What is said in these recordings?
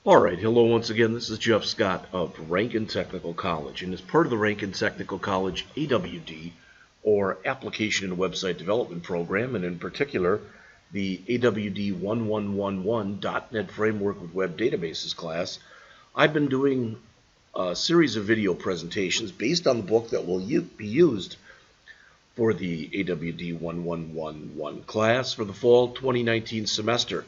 Alright, hello once again. This is Jeff Scott of Rankin Technical College, and as part of the Rankin Technical College AWD, or Application and Website Development Program, and in particular the AWD 1111.NET Framework with Web Databases class, I've been doing a series of video presentations based on the book that will be used for the AWD 1111 class for the fall 2019 semester.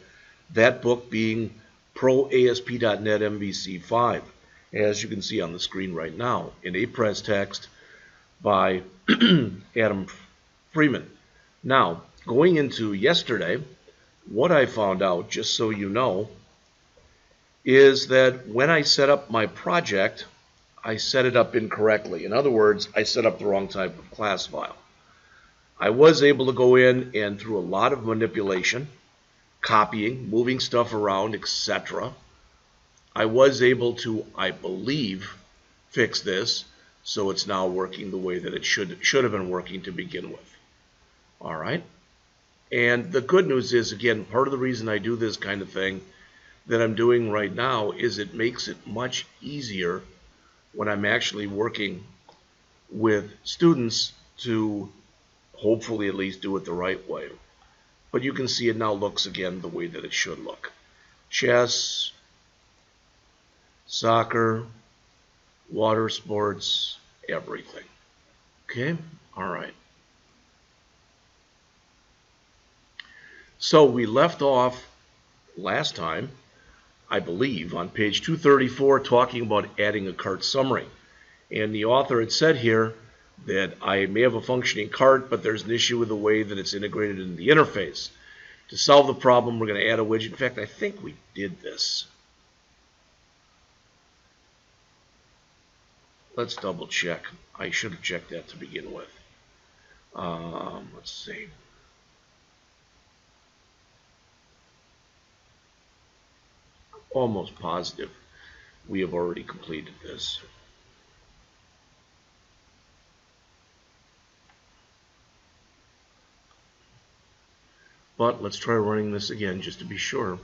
That book being Pro ASP.NET MVC 5, as you can see on the screen right now, in a press text by Adam Freeman. Now, going into yesterday, what I found out, just so you know, is that when I set up my project, I set it up incorrectly. In other words, I set up the wrong type of class file. I was able to go in and through a lot of manipulation, copying, moving stuff around, etc. I was able to, I believe, fix this, so it's now working the way that it should have been working to begin with. All right. And the good news is, again, part of the reason I do this kind of thing that I'm doing right now is it makes it much easier when I'm actually working with students to hopefully at least do it the right way. But you can see it now looks again the way that it should look. Chess, soccer, water sports, everything. Okay? All right. So we left off last time, I believe, on page 234 talking about adding a cart summary. And the author had said here that I may have a functioning cart, but there's an issue with the way that it's integrated in the interface. To solve the problem, we're going to add a widget. In fact, I think we did this. Let's double check. I should have checked that to begin with. Let's see. Almost positive we have already completed this. But let's try running this again just to be sure.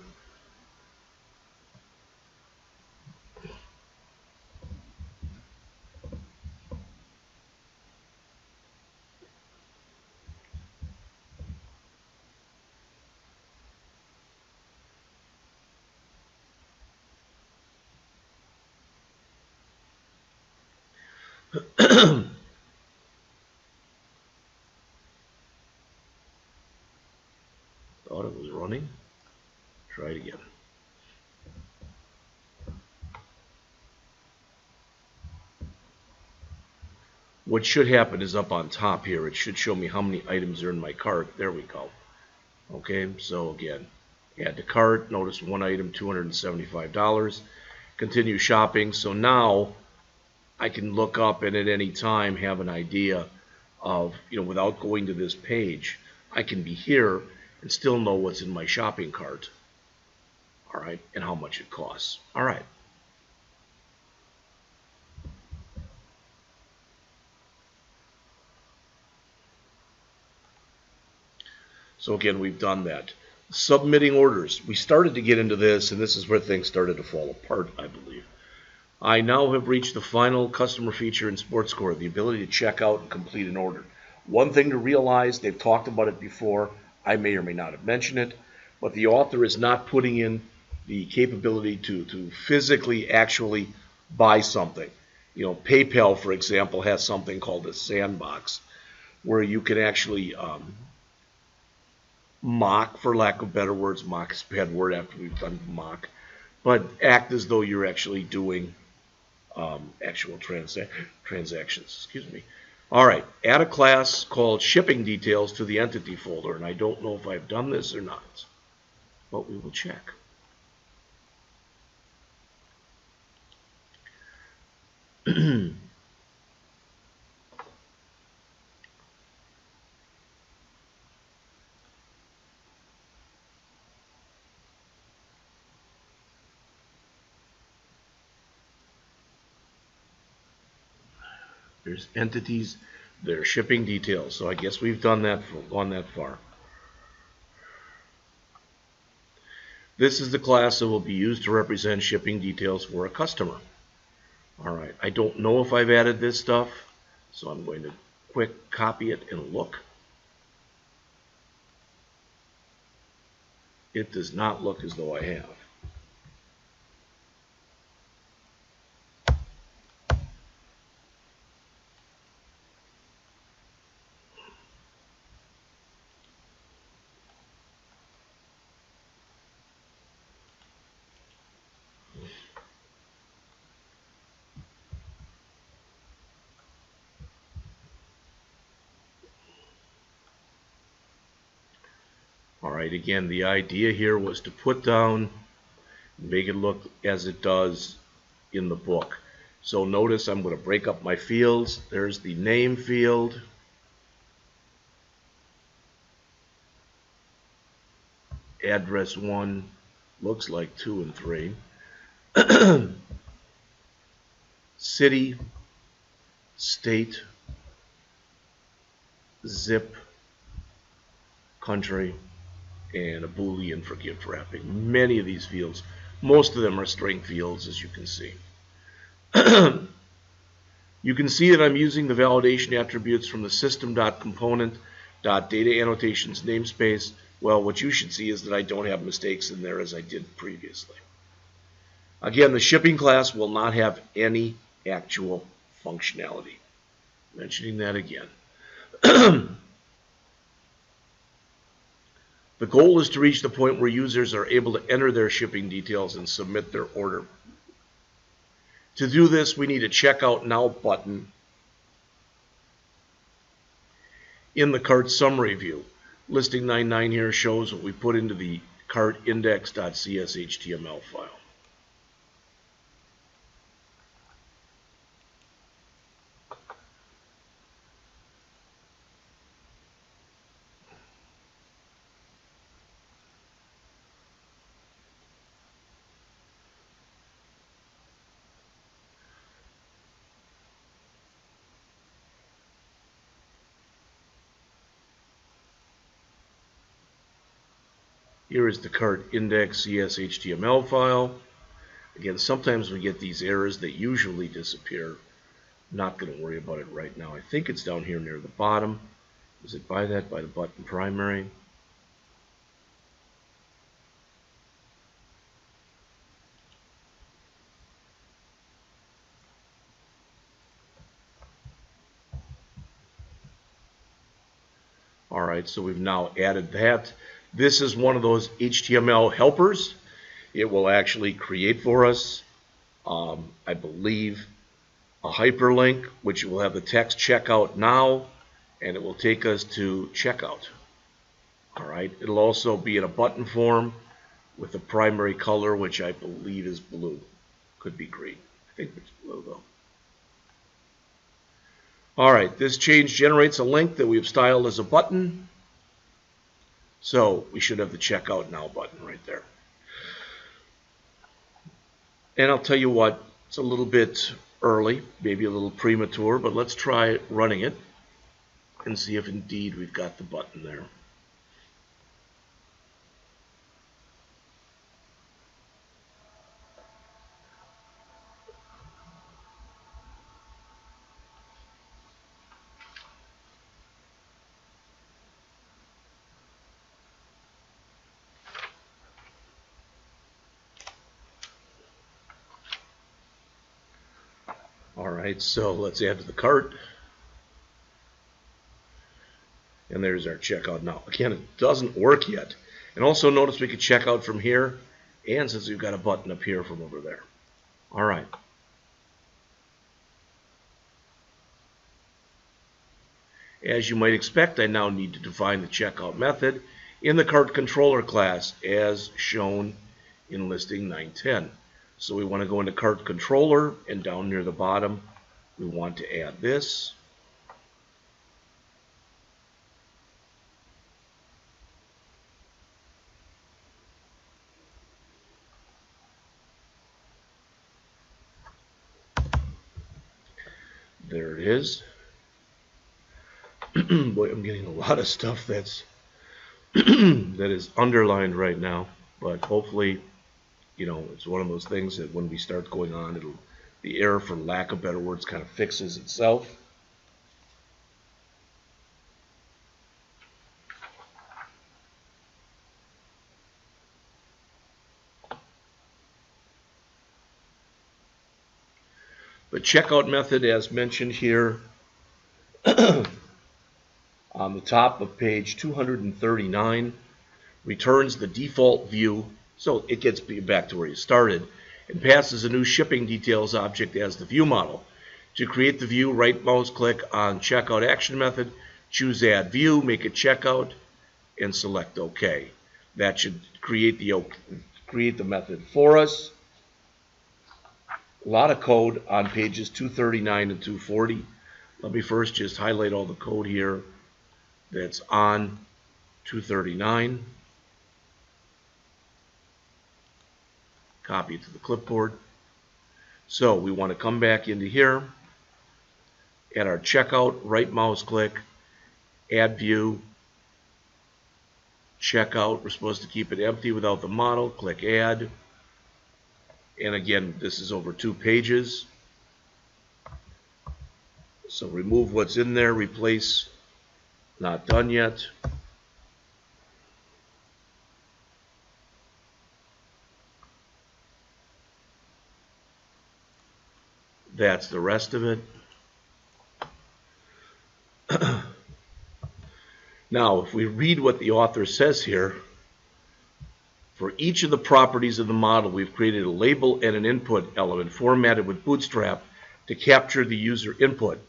Thought it was running. Try it again. What should happen is up on top here, it should show me how many items are in my cart. There we go. Okay, so again, add to cart. Notice one item, $275. Continue shopping. So now I can look up and at any time have an idea of, without going to this page, I can be here and still know what's in my shopping cart. All right, and how much it costs. All right. So again, we've done that. Submitting orders. We started to get into this, and this is where things started to fall apart, I believe. I now have reached the final customer feature in SportsScore, the ability to check out and complete an order. One thing to realize, they've talked about it before, I may or may not have mentioned it, but the author is not putting in the capability to physically actually buy something. PayPal, for example, has something called a sandbox, where you can actually mock, for lack of better words, mock is a bad word after we've done mock, but act as though you're actually doing actual transactions. Excuse me. All right, add a class called shipping details to the entity folder, and I don't know if I've done this or not, but we will check. There's entities, there's shipping details. So I guess we've done that, gone that far. This is the class that will be used to represent shipping details for a customer. All right, I don't know if I've added this stuff, so I'm going to quick copy it and look. It does not look as though I have. All right, again, the idea here was to put down, make it look as it does in the book. So notice I'm going to break up my fields. There's the name field. Address 1 looks like 2 and 3. City, state, zip, country, and a Boolean for gift wrapping. Many of these fields, most of them are string fields, as you can see. You can see that I'm using the validation attributes from the system.component.dataAnnotations namespace. Well, what you should see is that I don't have mistakes in there as I did previously. Again, the shipping class will not have any actual functionality. Mentioning that again. The goal is to reach the point where users are able to enter their shipping details and submit their order. To do this, we need a Checkout Now button in the cart summary view. Listing 9.9 here shows what we put into the cart index.cshtml file. Here is the cart index CSHTML file. Again, sometimes we get these errors that usually disappear. Not going to worry about it right now. I think it's down here near the bottom. Is it by that? By the button primary? Alright, so we've now added that. This is one of those HTML helpers. It will actually create for us, I believe, a hyperlink, which will have the text checkout now, and it will take us to checkout. Alright, it'll also be in a button form with the primary color, which I believe is blue. Could be green. I think it's blue though. Alright, this change generates a link that we've styled as a button. So we should have the Checkout Now button right there. And I'll tell you what, it's a little bit early, maybe a little premature, but let's try running it and see if indeed we've got the button there. Alright, so let's add to the cart. And there's our checkout now. Again, it doesn't work yet. And also notice we could check out from here, and since we've got a button up here from over there. Alright. As you might expect, I now need to define the checkout method in the cart controller class as shown in listing 9.10. So we want to go into cart controller, and down near the bottom we want to add this. There it is. Boy, I'm getting a lot of stuff that's that is underlined right now. but hopefully, it's one of those things that when we start going on, the error, for lack of better words, kind of fixes itself. The checkout method, as mentioned here, on the top of page 239, returns the default view, so it gets back to where you started, and passes a new shipping details object as the view model. To create the view, right mouse click on checkout action method, choose add view, make it checkout, and select OK. That should create the method for us. A lot of code on pages 239 and 240. Let me first just highlight all the code here that's on 239. Copy it to the clipboard. So we want to come back into here, at our checkout, right mouse click, add view, checkout. We're supposed to keep it empty without the model. Click add. And again, this is over 2 pages. So remove what's in there, replace not done yet. That's the rest of it. Now, if we read what the author says here, for each of the properties of the model, we've created a label and an input element formatted with Bootstrap to capture the user input.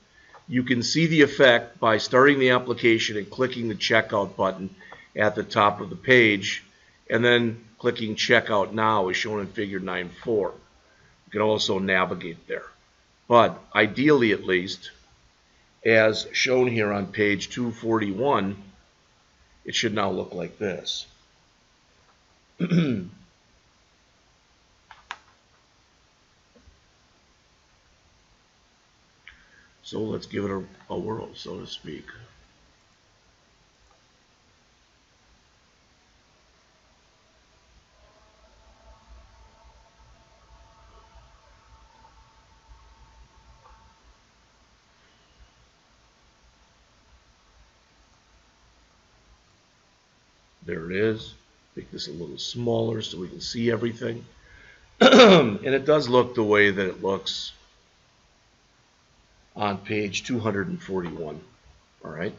You can see the effect by starting the application and clicking the checkout button at the top of the page, and then clicking checkout now as shown in figure 9.4. You can also navigate there. But ideally, at least, as shown here on page 241, it should now look like this. So let's give it a whirl, so to speak. There it is. Make this a little smaller so we can see everything. And it does look the way that it looks on page 241. All right.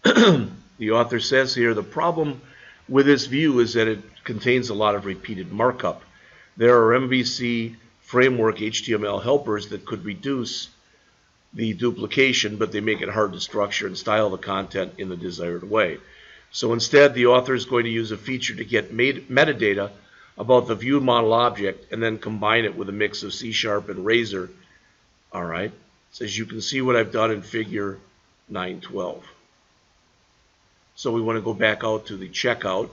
The author says here, the problem with this view is that it contains a lot of repeated markup. There are MVC framework HTML helpers that could reduce the duplication, but they make it hard to structure and style the content in the desired way. So instead, the author is going to use a feature to get metadata about the view model object and then combine it with a mix of C# and Razor. All right. So as you can see what I've done in figure 9.12. So we want to go back out to the checkout.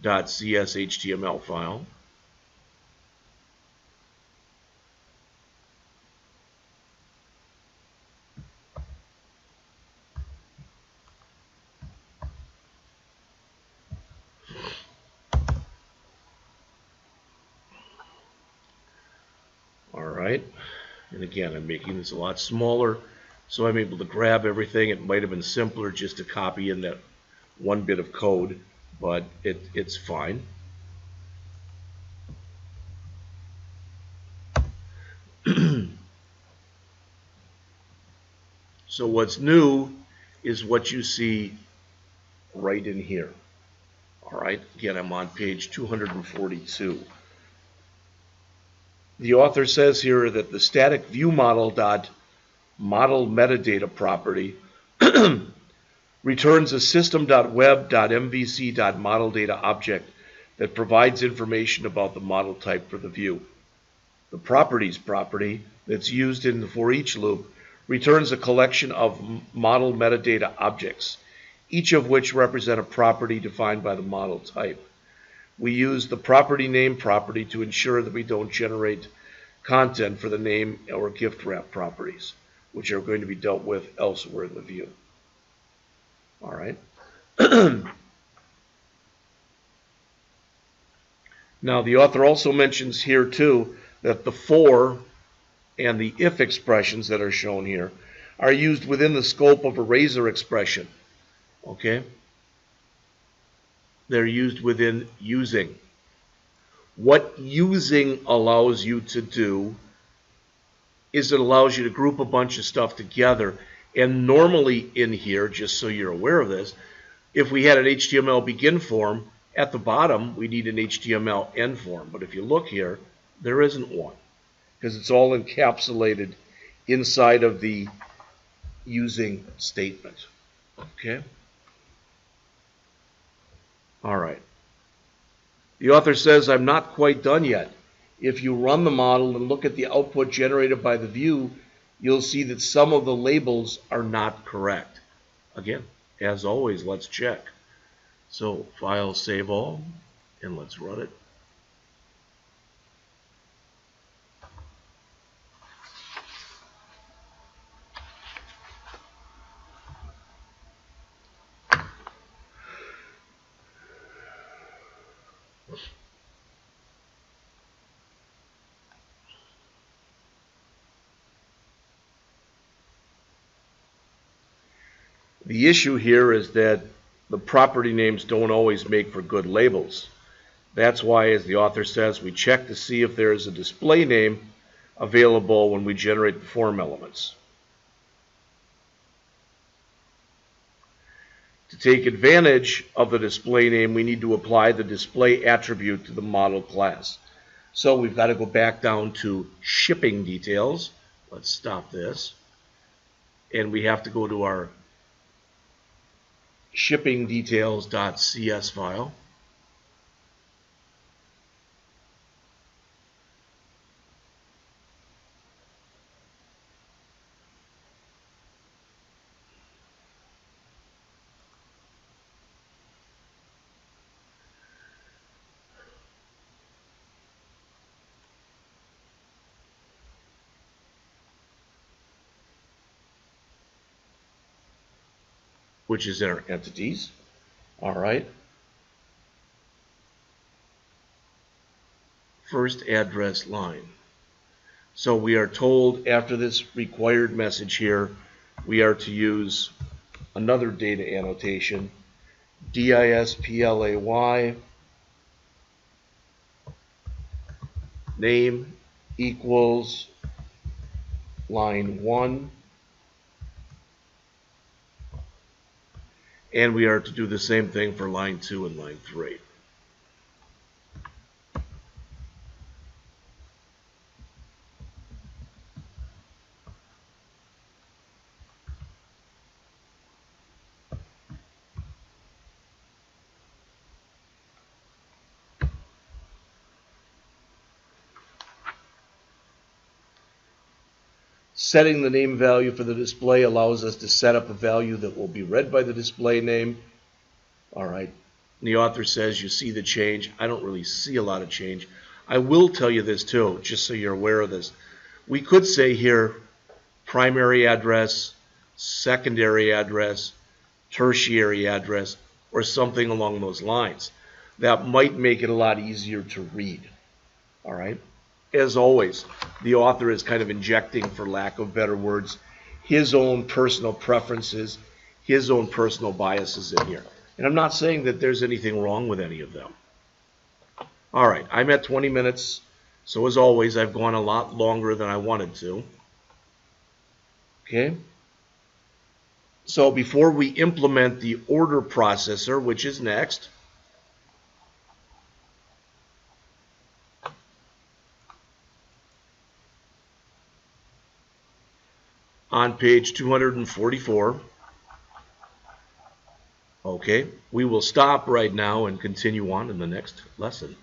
.cs HTML file. All right, and again, I'm making this a lot smaller, so I'm able to grab everything. It might have been simpler just to copy in that one bit of code, but it's fine. So what's new is what you see right in here. All right, again, I'm on page 242. The author says here that the static view model metadata property returns a system.web.mvc.modelData object that provides information about the model type for the view. The properties property that's used in the for each loop returns a collection of model metadata objects, each of which represent a property defined by the model type. we use the property name property to ensure that we don't generate content for the name or gift wrap properties, which are going to be dealt with elsewhere in the view. All right. Now, the author also mentions here, too, that the for and the if expressions that are shown here are used within the scope of a razor expression. Okay? They're used within using. What using allows you to do is it allows you to group a bunch of stuff together. And normally in here, just so you're aware of this, if we had an HTML begin form, at the bottom we need an HTML end form. But if you look here, there isn't one, because it's all encapsulated inside of the using statement. Okay? All right. The author says, I'm not quite done yet. If you run the model and look at the output generated by the view, you'll see that some of the labels are not correct. Again, as always, let's check. So, File, Save All, and let's run it. The issue here is that the property names don't always make for good labels. That's why, as the author says, we check to see if there is a display name available when we generate the form elements. To take advantage of the display name, we need to apply the display attribute to the model class. So we've got to go back down to shipping details. Let's stop this. And we have to go to our shippingdetails.cs file. Which is in our entities. All right. First address line. So we are told after this required message here, we are to use another data annotation, DISPLAY, name equals line 1. And we are to do the same thing for line 2 and line 3. Setting the name value for the display allows us to set up a value that will be read by the display name. All right. The author says you see the change. I don't really see a lot of change. I will tell you this too, just so you're aware of this. We could say here primary address, secondary address, tertiary address, or something along those lines. That might make it a lot easier to read. All right. As always, the author is kind of injecting, for lack of better words, his own personal preferences, his own personal biases in here. And I'm not saying that there's anything wrong with any of them. All right, I'm at 20 minutes. So as always, I've gone a lot longer than I wanted to. Okay. So before we implement the order processor, which is next, on page 244. Okay, we will stop right now and continue on in the next lesson.